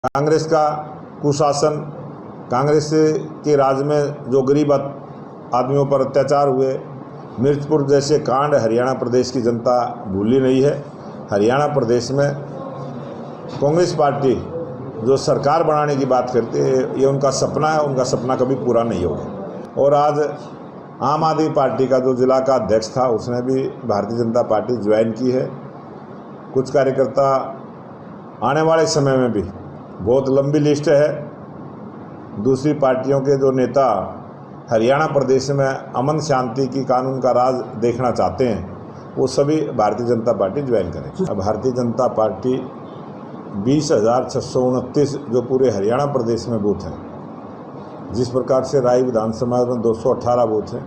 कांग्रेस का कुशासन, कांग्रेस के राज में जो गरीब आदमियों पर अत्याचार हुए, मिर्चपुर जैसे कांड हरियाणा प्रदेश की जनता भूली नहीं है। हरियाणा प्रदेश में कांग्रेस पार्टी जो सरकार बनाने की बात करती है, ये उनका सपना है, उनका सपना कभी पूरा नहीं होगा। और आज आम आदमी पार्टी का जो जिला का अध्यक्ष था, उसने भी भारतीय जनता पार्टी ज्वाइन की है। कुछ कार्यकर्ता आने वाले समय में भी, बहुत लंबी लिस्ट है, दूसरी पार्टियों के जो नेता हरियाणा प्रदेश में अमन शांति की, कानून का राज देखना चाहते हैं, वो सभी भारतीय जनता पार्टी ज्वाइन करें। अब भारतीय जनता पार्टी 20,629 जो पूरे हरियाणा प्रदेश में बूथ हैं, जिस प्रकार से राय विधानसभा में 218 बूथ हैं,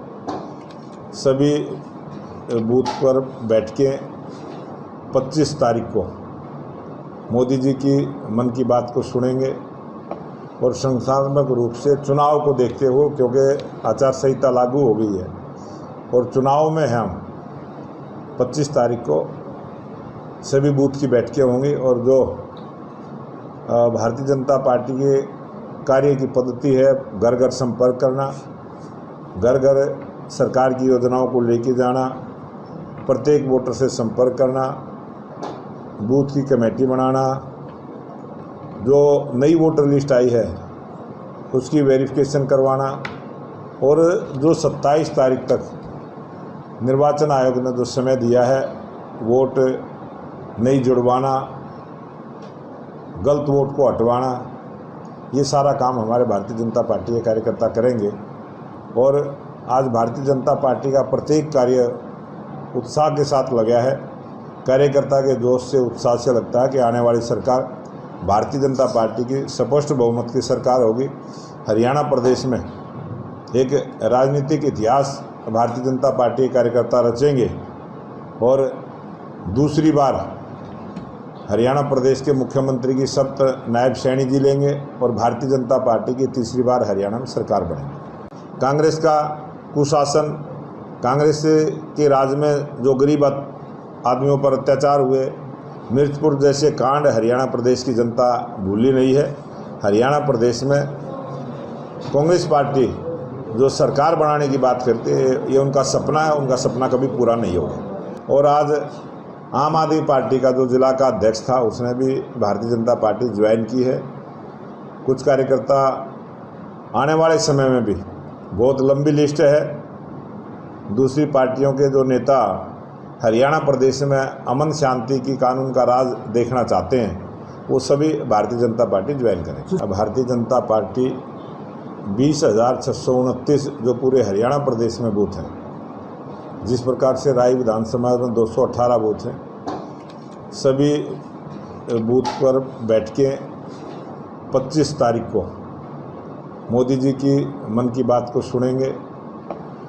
सभी बूथ पर बैठ के 25 तारीख को मोदी जी की मन की बात को सुनेंगे और संस्थात्मक रूप से चुनाव को देखते हुए, क्योंकि आचार संहिता लागू हो गई है और चुनाव में हम 25 तारीख को सभी बूथ की बैठकें होंगी और जो भारतीय जनता पार्टी के कार्य की पद्धति है, घर घर संपर्क करना, घर घर सरकार की योजनाओं को लेके जाना, प्रत्येक वोटर से संपर्क करना, बूथ की कमेटी बनाना, जो नई वोटर लिस्ट आई है उसकी वेरिफिकेशन करवाना और जो 27 तारीख तक निर्वाचन आयोग ने जो समय दिया है, वोट नहीं जुड़वाना, गलत वोट को हटवाना, ये सारा काम हमारे भारतीय जनता पार्टी के कार्यकर्ता करेंगे। और आज भारतीय जनता पार्टी का प्रत्येक कार्य उत्साह के साथ लगा है। कार्यकर्ता के जोश से, उत्साह से लगता है कि आने वाली सरकार भारतीय जनता पार्टी की स्पष्ट बहुमत की सरकार होगी। हरियाणा प्रदेश में एक राजनीतिक इतिहास भारतीय जनता पार्टी के कार्यकर्ता रचेंगे और दूसरी बार हरियाणा प्रदेश के मुख्यमंत्री की शपथ नायब सैनी जी लेंगे और भारतीय जनता पार्टी की तीसरी बार हरियाणा में सरकार बनेगी। कांग्रेस का कुशासन, कांग्रेस के राज में जो गरीब आदमियों पर अत्याचार हुए, मिर्चपुर जैसे कांड हरियाणा प्रदेश की जनता भूली नहीं है। हरियाणा प्रदेश में कांग्रेस पार्टी जो सरकार बनाने की बात करती है, ये उनका सपना है, उनका सपना कभी पूरा नहीं होगा। और आज आम आदमी पार्टी का जो जिला का अध्यक्ष था, उसने भी भारतीय जनता पार्टी ज्वाइन की है। कुछ कार्यकर्ता आने वाले समय में भी, बहुत लंबी लिस्ट है, दूसरी पार्टियों के जो नेता हरियाणा प्रदेश में अमन शांति की, कानून का राज देखना चाहते हैं, वो सभी भारतीय जनता पार्टी ज्वाइन करें। अब भारतीय जनता पार्टी 20,629 जो पूरे हरियाणा प्रदेश में बूथ हैं, जिस प्रकार से राय विधानसभा में 218 बूथ हैं, सभी बूथ पर बैठ के 25 तारीख को मोदी जी की मन की बात को सुनेंगे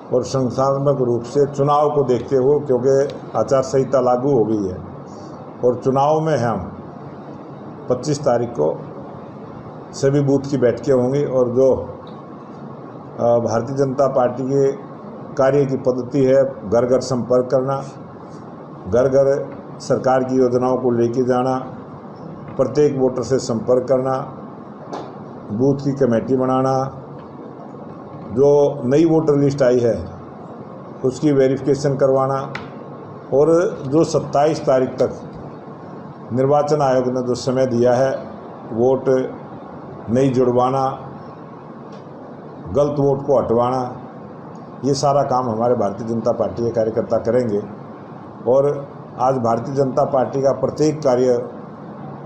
और संस्थात्मक रूप से चुनाव को देखते हुए, क्योंकि आचार संहिता लागू हो गई है और चुनाव में हम 25 तारीख को सभी बूथ की बैठकें होंगी और जो भारतीय जनता पार्टी के कार्य की पद्धति है, घर घर संपर्क करना, घर घर सरकार की योजनाओं को लेके जाना, प्रत्येक वोटर से संपर्क करना, बूथ की कमेटी बनाना, जो नई वोटर लिस्ट आई है उसकी वेरिफिकेशन करवाना और जो 27 तारीख तक निर्वाचन आयोग ने जो समय दिया है, वोट नहीं जुड़वाना, गलत वोट को हटवाना, ये सारा काम हमारे भारतीय जनता पार्टी के कार्यकर्ता करेंगे। और आज भारतीय जनता पार्टी का प्रत्येक कार्य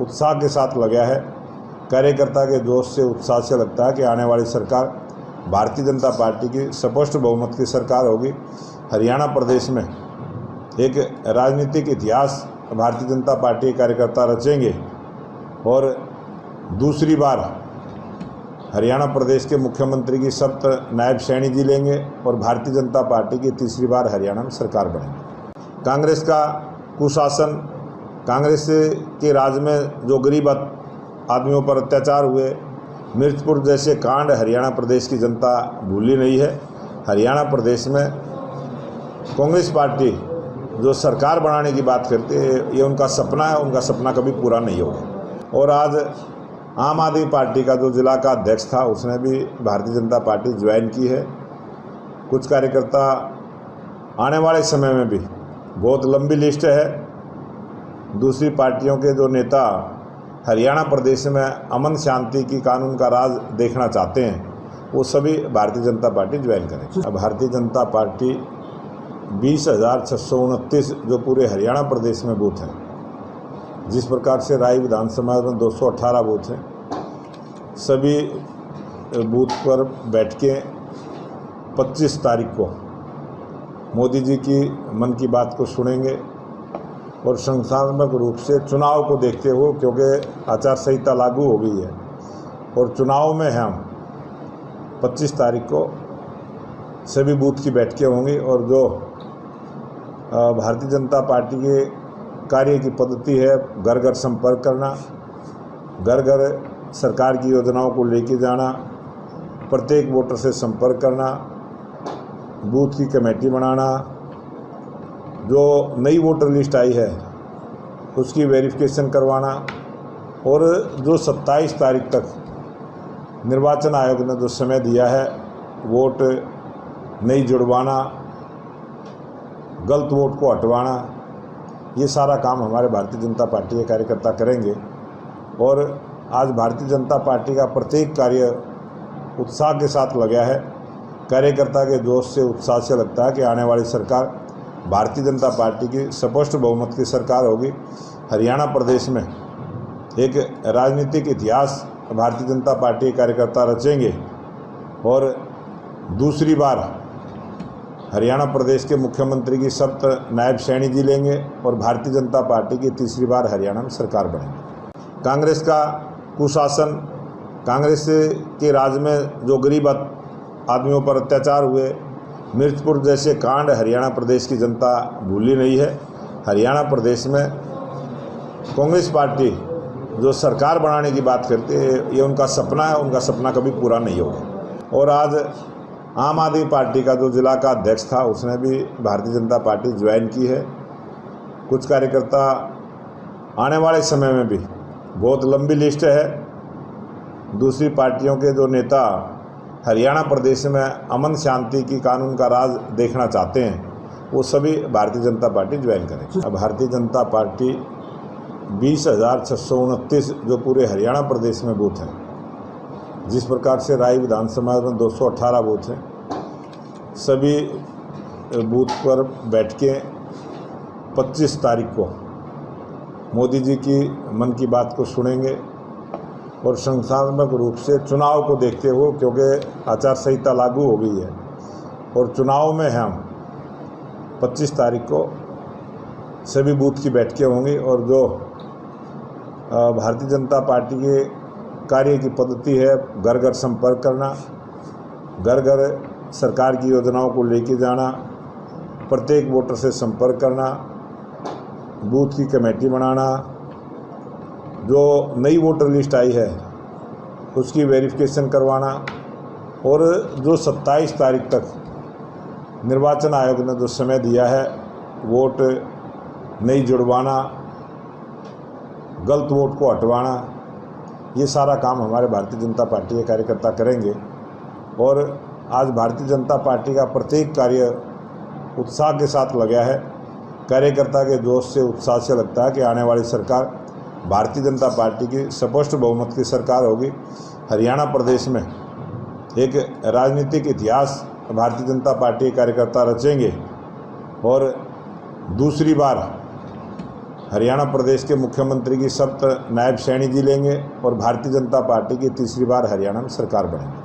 उत्साह के साथ लगा है। कार्यकर्ता के जोश से, उत्साह से लगता है कि आने वाली सरकार भारतीय जनता पार्टी की स्पष्ट बहुमत की सरकार होगी। हरियाणा प्रदेश में एक राजनीतिक इतिहास भारतीय जनता पार्टी के कार्यकर्ता रचेंगे और दूसरी बार हरियाणा प्रदेश के मुख्यमंत्री की शपथ नायब सैनी जी लेंगे और भारतीय जनता पार्टी की तीसरी बार हरियाणा में सरकार बनेगी। कांग्रेस का कुशासन, कांग्रेस के राज में जो गरीब आदमियों पर अत्याचार हुए, मिर्चपुर जैसे कांड हरियाणा प्रदेश की जनता भूली नहीं है। हरियाणा प्रदेश में कांग्रेस पार्टी जो सरकार बनाने की बात करती है, ये उनका सपना है, उनका सपना कभी पूरा नहीं होगा। और आज आम आदमी पार्टी का जो जिला का अध्यक्ष था उसने भी भारतीय जनता पार्टी ज्वाइन की है। कुछ कार्यकर्ता आने वाले समय में भी, बहुत लंबी लिस्ट है, दूसरी पार्टियों के जो नेता हरियाणा प्रदेश में अमन शांति की कानून का राज देखना चाहते हैं वो सभी भारतीय जनता पार्टी ज्वाइन करें। अब भारतीय जनता पार्टी 20,629 जो पूरे हरियाणा प्रदेश में बूथ हैं, जिस प्रकार से राय विधानसभा में 218 बूथ हैं, सभी बूथ पर बैठ के 25 तारीख को मोदी जी की मन की बात को सुनेंगे और संस्थात्मक रूप से चुनाव को देखते हुए, क्योंकि आचार संहिता लागू हो गई है और चुनाव में हम 25 तारीख को सभी बूथ की बैठकें होंगी और जो भारतीय जनता पार्टी के कार्य की पद्धति है, घर घर संपर्क करना, घर घर सरकार की योजनाओं को लेके जाना, प्रत्येक वोटर से संपर्क करना, बूथ की कमेटी बनाना, जो नई वोटर लिस्ट आई है उसकी वेरिफिकेशन करवाना और जो 27 तारीख तक निर्वाचन आयोग ने जो समय दिया है वोट नहीं जुड़वाना, गलत वोट को हटवाना, ये सारा काम हमारे भारतीय जनता पार्टी के कार्यकर्ता करेंगे। और आज भारतीय जनता पार्टी का प्रत्येक कार्य उत्साह के साथ लगा है। कार्यकर्ता के जोश से, उत्साह से लगता है कि आने वाली सरकार भारतीय जनता पार्टी की स्पष्ट बहुमत की सरकार होगी। हरियाणा प्रदेश में एक राजनीतिक इतिहास भारतीय जनता पार्टी के कार्यकर्ता रचेंगे और दूसरी बार हरियाणा प्रदेश के मुख्यमंत्री की शपथ नायब सैनी जी लेंगे और भारतीय जनता पार्टी की तीसरी बार हरियाणा में सरकार बनेगी। कांग्रेस का कुशासन, कांग्रेस के राज में जो गरीब आदमियों पर अत्याचार हुए, मिर्चपुर जैसे कांड हरियाणा प्रदेश की जनता भूली नहीं है। हरियाणा प्रदेश में कांग्रेस पार्टी जो सरकार बनाने की बात करती है, ये उनका सपना है, उनका सपना कभी पूरा नहीं होगा। और आज आम आदमी पार्टी का जो जिला का अध्यक्ष था उसने भी भारतीय जनता पार्टी ज्वाइन की है। कुछ कार्यकर्ता आने वाले समय में भी, बहुत लंबी लिस्ट है, दूसरी पार्टियों के जो नेता हरियाणा प्रदेश में अमन शांति की कानून का राज देखना चाहते हैं वो सभी भारतीय जनता पार्टी ज्वाइन करें। अब भारतीय जनता पार्टी 20,629 जो पूरे हरियाणा प्रदेश में बूथ हैं, जिस प्रकार से राय विधानसभा में 218 बूथ हैं, सभी बूथ पर बैठ के 25 तारीख को मोदी जी की मन की बात को सुनेंगे और संस्थात्मक रूप से चुनाव को देखते हुए, क्योंकि आचार संहिता लागू हो गई है और चुनाव में हम 25 तारीख को सभी बूथ की बैठकें होंगी और जो भारतीय जनता पार्टी के कार्य की पद्धति है, घर घर संपर्क करना, घर घर सरकार की योजनाओं को लेके जाना, प्रत्येक वोटर से संपर्क करना, बूथ की कमेटी बनाना, जो नई वोटर लिस्ट आई है उसकी वेरिफिकेशन करवाना और जो 27 तारीख तक निर्वाचन आयोग ने जो समय दिया है वोट नहीं जुड़वाना, गलत वोट को हटवाना, ये सारा काम हमारे भारतीय जनता पार्टी के कार्यकर्ता करेंगे। और आज भारतीय जनता पार्टी का प्रत्येक कार्य उत्साह के साथ लगा है। कार्यकर्ता के जोश से, उत्साह से लगता है कि आने वाली सरकार भारतीय जनता पार्टी की स्पष्ट बहुमत की सरकार होगी। हरियाणा प्रदेश में एक राजनीतिक इतिहास भारतीय जनता पार्टी के कार्यकर्ता रचेंगे और दूसरी बार हरियाणा प्रदेश के मुख्यमंत्री की शपथ नायब सैनी जी लेंगे और भारतीय जनता पार्टी की तीसरी बार हरियाणा में सरकार बनेगी।